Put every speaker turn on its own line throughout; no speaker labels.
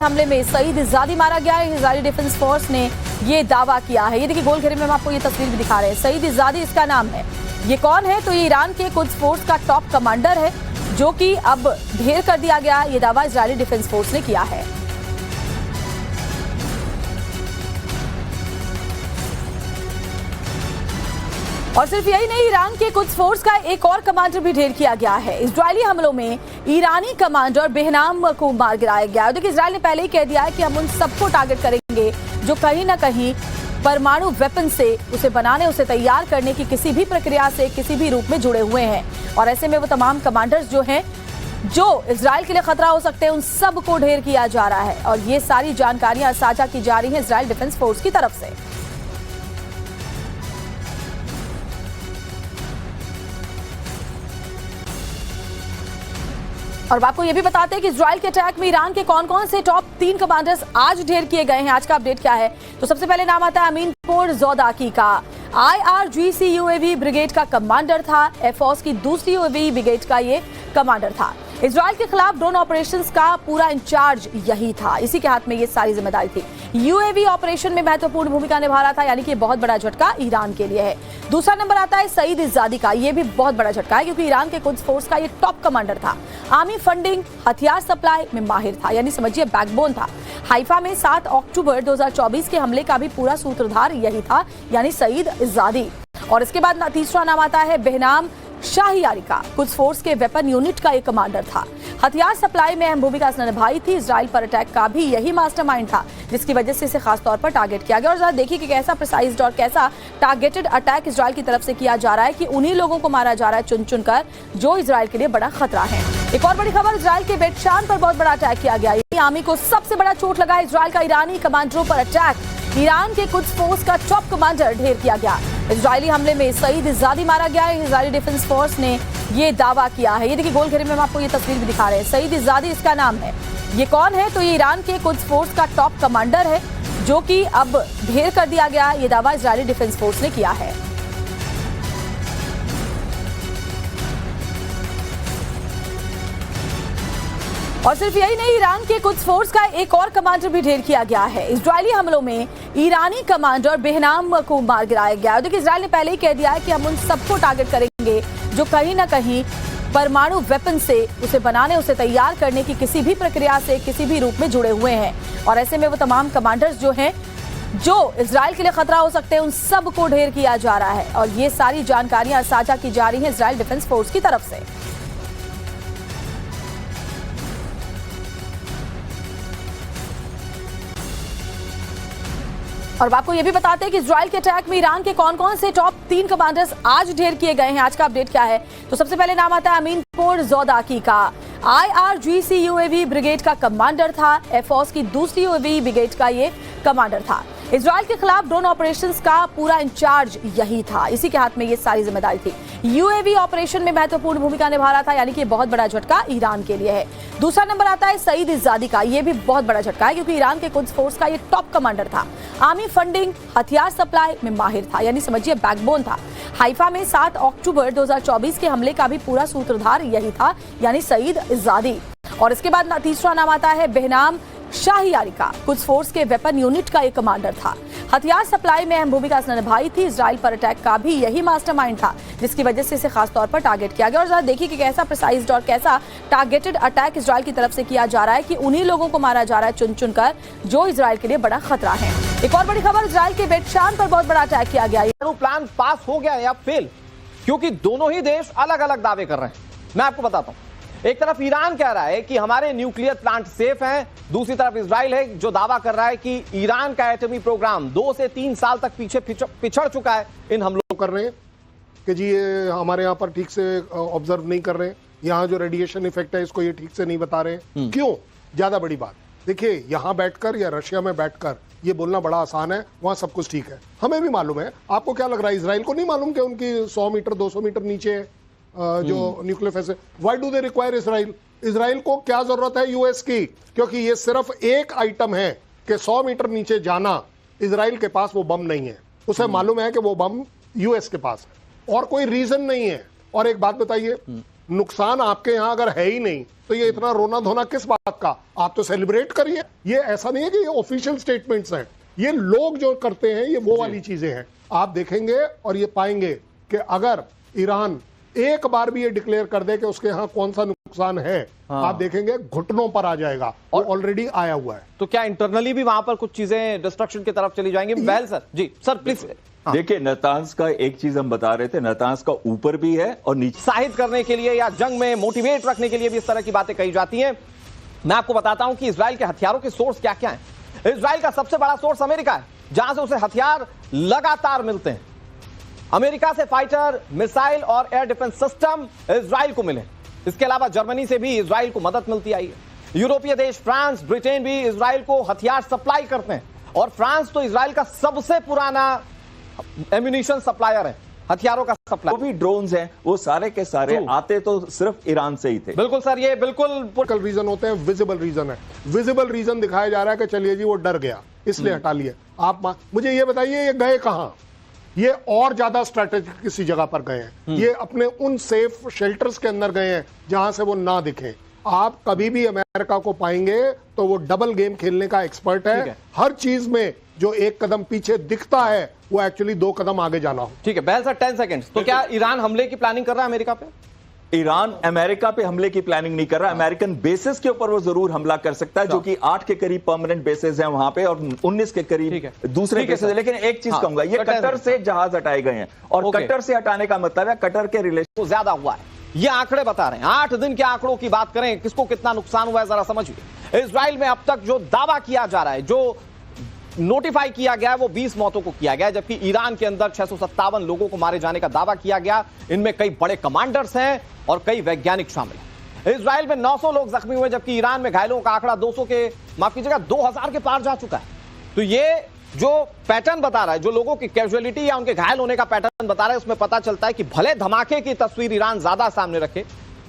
हमले में सईद इज़ादी मारा गया है। इजरायली डिफेंस फोर्स ने ये दावा किया है। ये देखिए गोल घेरे में हम आपको ये तस्वीर भी दिखा रहे हैं। सईद इज़ादी इसका नाम है। ये कौन है? तो ये ईरान के कुद्स फोर्स का टॉप कमांडर है, जो कि अब ढेर कर दिया गया। ये दावा इजरायली डिफेंस फोर्स ने किया है। और सिर्फ यही नहीं, ईरान के कुद्स फोर्स का एक और कमांडर भी ढेर किया गया है। इजरायली हमलों में ईरानी कमांडर बेहनाम को मार गिराया गया है। देखिए इजरायल ने पहले ही कह दिया है कि हम उन सबको टारगेट करेंगे जो कहीं ना कहीं परमाणु वेपन से उसे बनाने, उसे तैयार करने की किसी भी प्रक्रिया से किसी भी रूप में जुड़े हुए हैं। और ऐसे में वो तमाम कमांडर्स जो हैं, जो इजरायल के लिए खतरा हो सकते हैं, उन सब को ढेर किया जा रहा है। और ये सारी जानकारियां साझा की जा रही हैं इजरायल डिफेंस फोर्स की तरफ से। और आपको ये भी बताते हैं कि इजरायल के अटैक में ईरान के कौन कौन से टॉप 3 कमांडर्स आज ढेर किए गए हैं। आज का अपडेट क्या है? तो सबसे पहले नाम आता है अमीन ज़ौदाकी का। IRGC UAV ब्रिगेड का कमांडर था। एयरफोर्स की दूसरी UAV ब्रिगेड का ये कमांडर था। इजरायल के खिलाफ ड्रोन ऑपरेशंस का पूरा इंचार्ज यही था। इसी के हाथ में ये सारी जिम्मेदारी थी। UAV ऑपरेशन में महत्वपूर्ण भूमिका निभा रहा था, यानी कि बहुत बड़ा झटका ईरान के लिए है। दूसरा नंबर आता है सईद इज़ादी का। ये भी बहुत बड़ा झटका है, क्योंकि ईरान के कुद्स फोर्स का ये टॉप कमांडर था। आर्मी फंडिंग, हथियार सप्लाई में माहिर था, यानी समझिए बैकबोन था। हाइफा में 7 अक्टूबर 2024 के हमले का भी पूरा सूत्रधार यही था, यानी सईद इज़ादी। और इसके बाद तीसरा नाम आता है बेहनाम शाहियारी का। कुद्स फोर्स के वेपन यूनिट का एक कमांडर था। हथियार सप्लाई में अहम भूमिका इसने निभाई थी। इजराइल पर अटैक का भी यही मास्टरमाइंड था, जिसकी वजह से इसे खास तौर पर टारगेट किया गया। और जरा देखिए कि कैसा प्रिसाइज्ड और कैसा टारगेटेड अटैक इजराइल की तरफ से किया जा रहा है, कि उन्हीं लोगों को मारा जा रहा है चुन चुन कर, जो इजराइल के लिए बड़ा खतरा है। एक और बड़ी खबर, इजराइल के बेतशान पर बहुत बड़ा अटैक किया गया। आर्मी को सबसे बड़ा चोट लगा। इजराइल का ईरानी कमांडरों पर अटैक। ईरान के कुद्स फोर्स का टॉप कमांडर ढेर किया गया। इजरायली हमले में सईद इज़ादी मारा गया है। इजरायली डिफेंस फोर्स ने ये दावा किया है। ये देखिए गोल घेरे में हम आपको ये तस्वीर भी दिखा रहे हैं। सईद इज़ादी इसका नाम है। ये कौन है? तो ये ईरान के कुद्स फोर्स का टॉप कमांडर है, जो कि अब ढेर कर दिया गया। ये दावा इजरायली डिफेंस फोर्स ने किया है। और सिर्फ यही नहीं, ईरान के कुद्स फोर्स का एक और कमांडर भी ढेर किया गया है। इजरायली हमलों में ईरानी कमांडर बेहनाम को मार गिराया गया है। देखिए इजरायल ने पहले ही कह दिया है कि हम उन सबको टारगेट करेंगे जो कहीं ना कहीं परमाणु वेपन से उसे बनाने, उसे तैयार करने की किसी भी प्रक्रिया से किसी भी रूप में जुड़े हुए हैं। और ऐसे में वो तमाम कमांडर्स जो हैं, जो इजरायल के लिए खतरा हो सकते हैं, उन सब को ढेर किया जा रहा है। और ये सारी जानकारियां साझा की जा रही हैं इजरायल डिफेंस फोर्स की तरफ से। और आपको ये भी बताते हैं कि इजरायल के अटैक में ईरान के कौन कौन से टॉप 3 कमांडर्स आज ढेर किए गए हैं। आज का अपडेट क्या है? तो सबसे पहले नाम आता है अमीन ज़ौदाकी का। IRGC UAV ब्रिगेड का कमांडर था। एयरफोर्स की दूसरी UAV ब्रिगेड का ये कमांडर था। इजरायल के खिलाफ ड्रोन ऑपरेशंस का पूरा इंचार्ज यही था। इसी के हाथ में ये सारी जिम्मेदारी थी। UAV ऑपरेशन में महत्वपूर्ण भूमिका निभा रहा था, यानी कि बहुत बड़ा झटका ईरान के लिए है। दूसरा नंबर आता है सईद इज़ादी का। ये भी बहुत बड़ा झटका है, क्योंकि ईरान के कुद्स फोर्स का ये टॉप कमांडर था। आर्मी फंडिंग, हथियार सप्लाई में माहिर था, यानी समझिए बैकबोन था। हाइफा में 7 अक्टूबर 2024 के हमले का भी पूरा सूत्रधार यही था, यानी सईद इज़ादी। और इसके बाद तीसरा नाम आता है बेहनाम शाहियारी का। कुद्स फोर्स के वेपन यूनिट का एक कमांडर था। हथियार सप्लाई में अहम भूमिका इसने निभाई थी। इजराइल पर अटैक का भी यही मास्टरमाइंड था, जिसकी वजह से इसे खास तौर पर टारगेट किया गया। और जरा देखिए कि कैसा प्रिसाइज्ड और कैसा टारगेटेड अटैक इजराइल की तरफ से किया जा रहा है, कि उन्हीं लोगों को मारा जा रहा है चुन चुन कर, जो इजराइल के लिए बड़ा खतरा है। एक और बड़ी खबर, इजरायल के बेतशान पर बहुत बड़ा अटैक किया गया।
प्लान पास हो गया या फेल? क्योंकि दोनों ही देश अलग अलग दावे कर रहे हैं। मैं आपको बताता हूं। एक तरफ ईरान कह रहा है कि हमारे न्यूक्लियर प्लांट सेफ हैं, दूसरी तरफ इजराइल है जो दावा कर रहा है कि ईरान का एटमी प्रोग्राम 2 से 3 साल तक पीछे पिछड़ चुका है। इन हमलों
कर रहे हैं कि जी ये हमारे यहाँ पर ठीक से ऑब्जर्व नहीं कर रहे हैं, यहाँ जो रेडिएशन इफेक्ट है इसको ये ठीक से नहीं बता रहे हैं। क्यों? ज्यादा बड़ी बात देखिए, यहाँ बैठकर या रशिया में बैठकर ये बोलना बड़ा आसान है, वहां सब कुछ ठीक है। हमें भी मालूम है। आपको क्या लग रहा है इजराइल को नहीं मालूम कि उनकी 100 मीटर 200 मीटर नीचे है जो nuclear facility? Why do they require Israel? Israel को क्या जरूरत है यूएस की? क्योंकि ये सिर्फ एक आइटम है कि 100 मीटर नीचे जाना। इजराइल के पास वो बम नहीं है, उसे मालूम है कि वो बम यूएस के पास है, और कोई रीजन नहीं है। और एक बात बताइए, नुकसान आपके यहां अगर है ही नहीं तो ये इतना रोना धोना किस बात का? आप तो सेलिब्रेट करिए। ये ऐसा नहीं है कि ये ऑफिशियल स्टेटमेंट्स हैं, ये लोग जो करते हैं ये वो वाली चीजें हैं। आप देखेंगे और ये पाएंगे कि अगर ईरान एक बार भी ये डिक्लेयर कर दे कि उसके यहां कौन सा नुकसान है, आप देखेंगे घुटनों पर आ जाएगा और ऑलरेडी आया हुआ है।
तो क्या इंटरनली भी वहां पर कुछ चीजें डिस्ट्रक्शन की तरफ चली जाएंगी? बहल सर जी, सर प्लीज।
देखिए, नतांज का एक चीज हम बता रहे थे, नतांज का ऊपर भी है और नीचे।
उत्साहित करने के लिए या जंग में मोटिवेट रखने के लिए भी इस तरह की बातें कही जाती हैं। मैं आपको बताता हूं कि इजराइल के हथियारों के सोर्स क्या क्या हैं। इजराइल का सबसे बड़ा सोर्स अमेरिका है, जहां से उसे हथियार लगातार मिलते हैं। अमेरिका से फाइटर, मिसाइल और एयर डिफेंस सिस्टम इजराइल को मिले। इसके अलावा जर्मनी से भी इजराइल को मदद मिलती आई है। यूरोपीय देश फ्रांस, ब्रिटेन भी इजराइल को हथियार सप्लाई करते हैं और फ्रांस तो इजराइल का सबसे पुराना एम्यूनिशन सप्लायर है, हथियारों का सप्लाई।
वो भी ड्रोन्स हैं, वो सारे के सारे आते तो सिर्फ ईरान से ही थे।
बिल्कुल सर, ये बिल्कुल
रीजन होते हैं, विजिबल रीजन है। विजिबल रीजन दिखाया जा रहा है कि चलिए जी वो डर गया इसलिए हटा लिए। आप मुझे ये बताइए ये गए कहां? ये और ज्यादा स्ट्रैटेजिक किसी जगह पर गए हैं, ये अपने उन सेफ शेल्टर्स के अंदर गए हैं जहां से वो ना दिखे। आप कभी भी अमेरिका को पाएंगे तो वो डबल गेम खेलने का एक्सपर्ट है। हर चीज में जो एक कदम पीछे दिखता है वो एक्चुअली 2 कदम आगे जाना हो।
ठीक है बहल सर, 10 सेकंड्स। तो क्या ईरान हमले की प्लानिंग कर रहा है अमेरिका पे?
ईरान अमेरिका पे हमले की प्लानिंग नहीं कर रहा। अमेरिकन बेसिस के ऊपर वो जरूर हमला कर सकता है, जो कि 8 के करीब परमानेंट बेसिस हैं वहां पे और 19 के करीब दूसरे बेसिस है। लेकिन एक चीज कहूंगा, ये कतर से जहाज हटाए गए हैं और कतर से हटाने का मतलब है कतर के रिलेशन
ज्यादा हुआ है। ये आंकड़े बता रहे हैं, 8 दिन के आंकड़ों की बात करें, किसको कितना नुकसान हुआ है जरा समझिए। इजराइल में अब तक जो दावा किया जा रहा है, जो नोटिफाई किया गया है, वो 20 मौतों को किया गया है, जबकि ईरान के अंदर 657 लोगों को मारे जाने का दावा किया गया। इनमें कई बड़े कमांडर्स हैं और कई वैज्ञानिक शामिल हैं। इजराइल में 900 लोग जख्मी हुए, जबकि ईरान में घायलों का आंकड़ा 200 के, माफ कीजिएगा, 2000 के पार जा चुका है। तो ये जो पैटर्न बता रहा है, जो लोगों की कैजुअलिटी या उनके घायल होने का पैटर्न बता रहा है, उसमें पता चलता है कि भले धमाके की तस्वीर ईरान ज्यादा सामने रखे,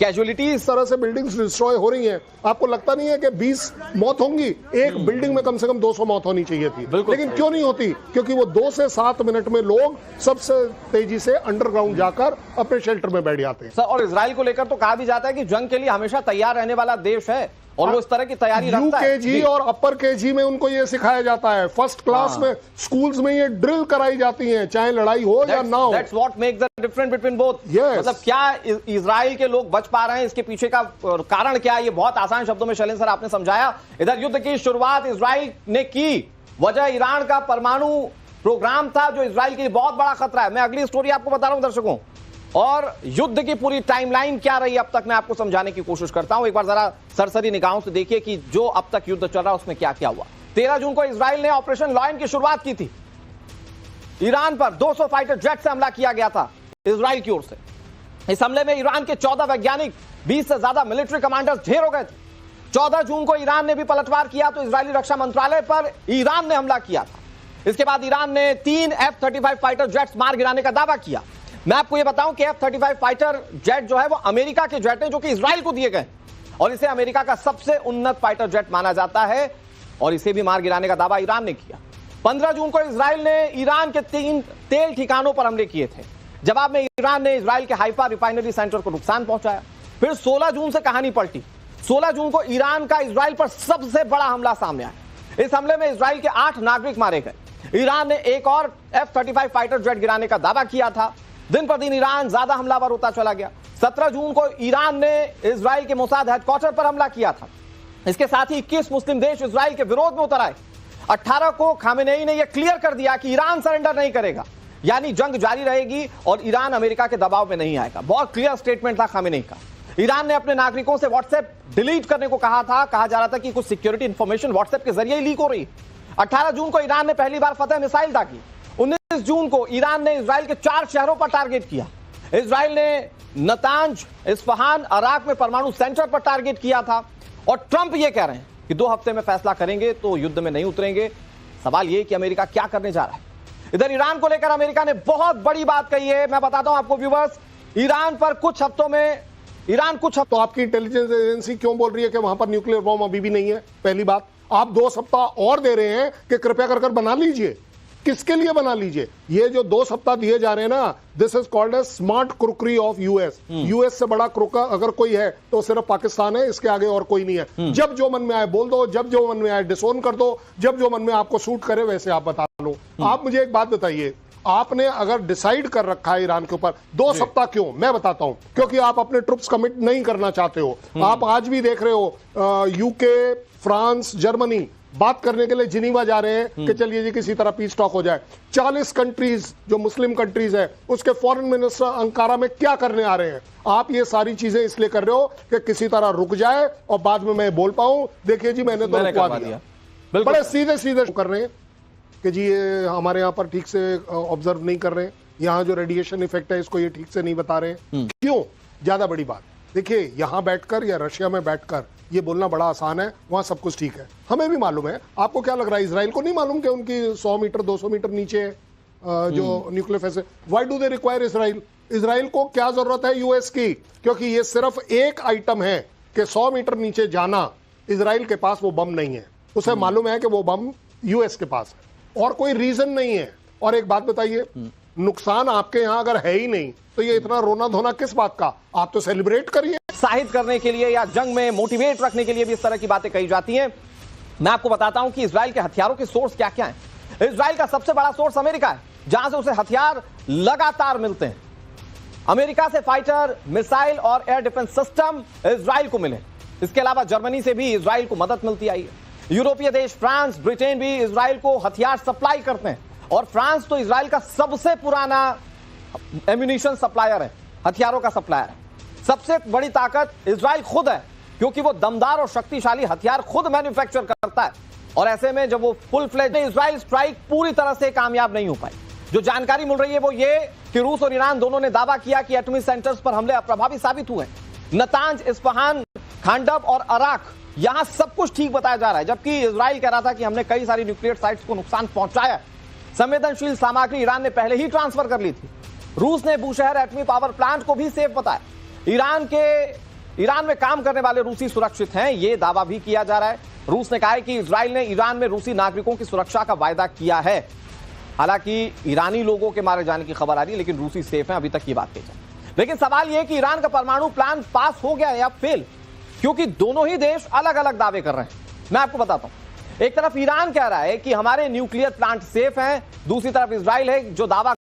कैजुअलिटी
इस तरह से बिल्डिंग्स डिस्ट्रॉय हो रही हैं। आपको लगता नहीं है कि 20 मौत होंगी? एक बिल्डिंग में कम से कम 200 मौत होनी चाहिए थी, लेकिन क्यों नहीं होती? क्योंकि वो 2 से 7 मिनट में लोग सबसे तेजी से अंडरग्राउंड जाकर अपने शेल्टर में बैठ जाते हैं।
सर, और इजराइल को लेकर तो कहा भी जाता है कि जंग के लिए हमेशा तैयार रहने वाला देश है और वो इस तरह की तैयारी रखता है।
यूकेजी और अपर केजी में उनको ये सिखाया जाता है, फर्स्ट क्लास में स्कूल्स में ये ड्रिल कराई जाती है, चाहे लड़ाई हो या ना हो।
That's what makes the difference between both.
Yes.
मतलब क्या इजराइल के लोग बच पा रहे हैं, इसके पीछे का कारण क्या है? ये बहुत आसान शब्दों में शैलेंद्र सर आपने समझाया। इधर युद्ध की शुरुआत इजराइल ने की, वजह ईरान का परमाणु प्रोग्राम था, जो इजराइल के लिए बहुत बड़ा खतरा है। मैं अगली स्टोरी आपको बता रहा हूं दर्शकों, और युद्ध की पूरी टाइमलाइन क्या रही अब तक मैं आपको समझाने की कोशिश करता हूं। एक बार जरा सरसरी निगाहों से देखिए कि जो अब तक युद्ध चल रहा है उसमें क्या क्या हुआ। 13 जून को इजराइल ने ऑपरेशन लॉयन की शुरुआत की थी। ईरान पर 200 फाइटर जेट से हमला किया गया था इजराइल की ओर से। इस हमले में ईरान के 14 वैज्ञानिक, 20 से ज्यादा मिलिट्री कमांडर्स ढेर हो गए थे। 14 जून को ईरान ने भी पलटवार किया तो इजरायली रक्षा मंत्रालय पर ईरान ने हमला किया था। इसके बाद ईरान ने 3 F-35 फाइटर जेट्स मार गिराने का दावा किया। मैं आपको यह बताऊं कि F-35 फाइटर जेट जो है वो अमेरिका के जेट हैं, जो कि इजराइल को दिए गए, और इसे अमेरिका का सबसे उन्नत फाइटर जेट माना जाता है, और इसे भी मार गिराने का दावा ईरान ने किया। 15 जून को इजराइल ने ईरान के 3 तेल ठिकानों पर हमले किए थे। जवाब में ईरान ने इजराइल के हाइफा रिफाइनरी सेंटर को नुकसान पहुंचाया। फिर 16 जून से कहानी पलटी। 16 जून को ईरान का इजराइल पर सबसे बड़ा हमला सामने आया। इस हमले में इजराइल के 8 नागरिक मारे गए। ईरान ने एक और F-35 फाइटर जेट गिराने का दावा किया था। दिन पर दिन ईरान ज्यादा हमलावर होता चला गया। 17 जून को ईरान ने इजराइल के मोसाद हेडक्वार्टर पर हमला किया था। इसके साथ ही 21 मुस्लिम देश इजराइल के विरोध में उतर आए। 18 को खामेनेई ने यह क्लियर कर दिया कि ईरान सरेंडर नहीं करेगा, यानी जंग जारी रहेगी और ईरान अमेरिका के दबाव में नहीं आएगा। बहुत क्लियर स्टेटमेंट था खामेनेई का। ईरान ने अपने नागरिकों से व्हाट्सएप डिलीट करने को कहा था। कहा जा रहा था कि कुछ सिक्योरिटी इंफॉर्मेशन व्हाट्सएप के जरिए ही लीक हो रही। 18 जून को ईरान ने पहली बार फतेह मिसाइल दागी। 19 जून को ईरान ने इजराइल के 4 शहरों पर टारगेट किया। इजराइल ने नतांज, इस्फहान, अराक में परमाणु सेंटर पर टारगेट किया था। और ट्रंप ये कह रहे हैं कि 2 हफ्ते में फैसला करेंगे, तो युद्ध में नहीं उतरेंगे। सवाल ये कि अमेरिका क्या करने जा रहा है। इधर ईरान को लेकर अमेरिका ने बहुत बड़ी बात कही है। मैं बताता हूं आपको व्यूअर्स, ईरान पर कुछ हफ्तों में
तो आपकी इंटेलिजेंस एजेंसी क्यों बोल रही है कि वहां पर न्यूक्लियर बॉम्ब अभी भी नहीं है? पहली बात, आप 2 सप्ताह और दे रहे हैं कि कृपया कर बना लीजिए। किसके लिए बना लीजिए। ये जो 2 सप्ताह दिए जा रहे हैं ना, this is called as smart crookery of US. US से बड़ा क्रुका अगर कोई है तो सिर्फ पाकिस्तान है, इसके आगे और कोई नहीं है। जब जो मन में आए बोल दो, जब जो मन में आए डिसोन कर दो, जब जो मन में आपको सूट करे वैसे आप बता लो। आप मुझे एक बात बताइए, आपने अगर डिसाइड कर रखा है ईरान के ऊपर 2 सप्ताह, क्यों? मैं बताता हूं, क्योंकि आप अपने ट्रुप्स कमिट नहीं करना चाहते हो। आप आज भी देख रहे हो यूके, फ्रांस, जर्मनी बात करने के लिए जिनीवा जा रहे हैं कि चलिए जी किसी तरह पीस टॉक हो जाए। 40 कंट्रीज जो मुस्लिम कंट्रीज है उसके फॉरेन मिनिस्टर अंकारा में क्या करने आ रहे हैं। आप ये सारी चीजें इसलिए कर रहे हो कि किसी तरह रुक जाए और बाद में मैं बोल पाऊं, देखिए जी मैंने तो रुकवा दिया। बड़े सीधे सीधे कर रहे हैं कि जी ये हमारे यहाँ पर ठीक से ऑब्जर्व नहीं कर रहे हैं, यहाँ जो रेडिएशन इफेक्ट है इसको ये ठीक से नहीं बता रहे हैं। क्यों? ज्यादा बड़ी बात देखिए, यहाँ बैठकर या रशिया में बैठकर ये बोलना बड़ा आसान है, वहां सब कुछ ठीक है। हमें भी मालूम है। आपको क्या लग रहा है इजराइल को नहीं मालूम कि उनकी 100 मीटर 200 मीटर नीचे जो न्यूक्लियर फेस है? Why do they require Israel? Israel को क्या जरूरत है यूएस की? क्योंकि ये सिर्फ एक आइटम है कि 100 मीटर नीचे जाना। इजराइल के पास वो बम नहीं है, उसे मालूम है कि वो बम यूएस के पास है और कोई रीजन नहीं है। और एक बात बताइए, नुकसान आपके यहां अगर है ही नहीं तो ये इतना रोना धोना किस बात का? आप तो सेलिब्रेट करिए।
उत्साहित करने के लिए या जंग में मोटिवेट रखने के लिए भी इस तरह की बातें कही जाती हैं। मैं आपको बताता हूं कि इजराइल के हथियारों के सोर्स क्या क्या हैं। इजराइल का सबसे बड़ा सोर्स अमेरिका है, जहां से उसे हथियार लगातार मिलते हैं। अमेरिका से फाइटर, मिसाइल और एयर डिफेंस सिस्टम इजराइल को मिले। इसके अलावा जर्मनी से भी इजराइल को मदद मिलती आई है। यूरोपीय देश फ्रांस, ब्रिटेन भी इजराइल को हथियार सप्लाई करते हैं और फ्रांस तो इजराइल का सबसे पुराना एम्यूनिशन सप्लायर है, हथियारों का सप्लायर है। सबसे बड़ी ताकत इजराइल खुद है, क्योंकि वो दमदार और शक्तिशाली हथियार खुद मैन्युफैक्चर करता है। और ऐसे में जब वो फुल फ्लेज इजराइल स्ट्राइक पूरी तरह से कामयाब नहीं हो पाई। जो जानकारी मिल रही है वो ये कि रूस और ईरान दोनों ने दावा किया कि एटॉमिक सेंटर्स पर हमले अप्रभावी साबित हुए। नतांज, इस्फहान, खांडब और अराक, यहां सब कुछ ठीक बताया जा रहा है, जबकि इजराइल कह रहा था कि हमने कई सारी न्यूक्लियर साइट्स को नुकसान पहुंचाया। संवेदनशील सामग्री ईरान ने पहले ही ट्रांसफर कर ली थी। रूस ने बूशहर एटमी पावर प्लांट को भी सेफ बताया। ईरान में काम करने वाले रूसी सुरक्षित हैं, यह दावा भी किया जा रहा है। रूस ने कहा है कि इजराइल ने ईरान में रूसी नागरिकों की सुरक्षा का वायदा किया है। हालांकि ईरानी लोगों के मारे जाने की खबर आ रही है, लेकिन रूसी सेफ हैं, अभी तक ये बात कही जाए। लेकिन सवाल यह कि ईरान का परमाणु प्लान पास हो गया है या फेल, क्योंकि दोनों ही देश अलग अलग दावे कर रहे हैं। मैं आपको बताता हूं, एक तरफ ईरान कह रहा है कि हमारे न्यूक्लियर प्लांट सेफ हैं, दूसरी तरफ इजराइल है जो दावा